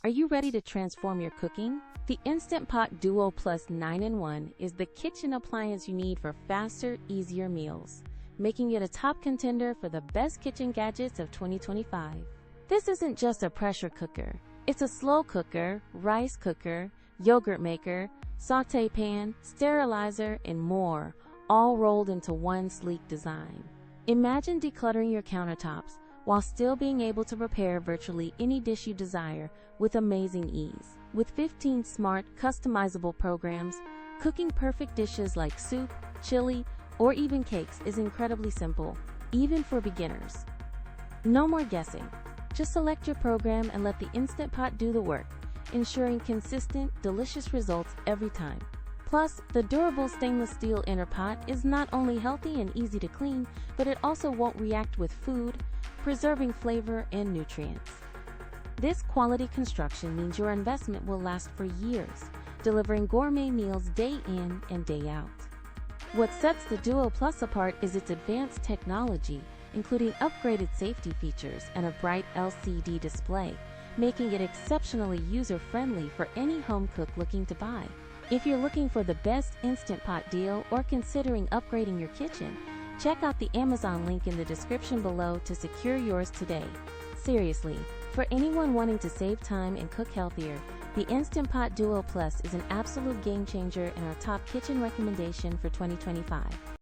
Are you ready to transform your cooking? The Instant Pot Duo Plus 9-in-1 is the kitchen appliance you need for faster, easier meals, making it a top contender for the best kitchen gadgets of 2025. This isn't just a pressure cooker. It's a slow cooker, rice cooker, yogurt maker, sauté pan, sterilizer, and more, all rolled into one sleek design. Imagine decluttering your countertops while still being able to prepare virtually any dish you desire with amazing ease. With 15 smart, customizable programs, cooking perfect dishes like soup, chili, or even cakes is incredibly simple, even for beginners. No more guessing. Just select your program and let the Instant Pot do the work, ensuring consistent, delicious results every time. Plus, the durable stainless steel inner pot is not only healthy and easy to clean, but it also won't react with food, preserving flavor and nutrients. This quality construction means your investment will last for years, delivering gourmet meals day in and day out. What sets the Duo Plus apart is its advanced technology, including upgraded safety features and a bright LCD display, making it exceptionally user-friendly for any home cook looking to buy. If you're looking for the best Instant Pot deal or considering upgrading your kitchen, check out the Amazon link in the description below to secure yours today. Seriously, for anyone wanting to save time and cook healthier, the Instant Pot Duo Plus is an absolute game changer and our top kitchen recommendation for 2025.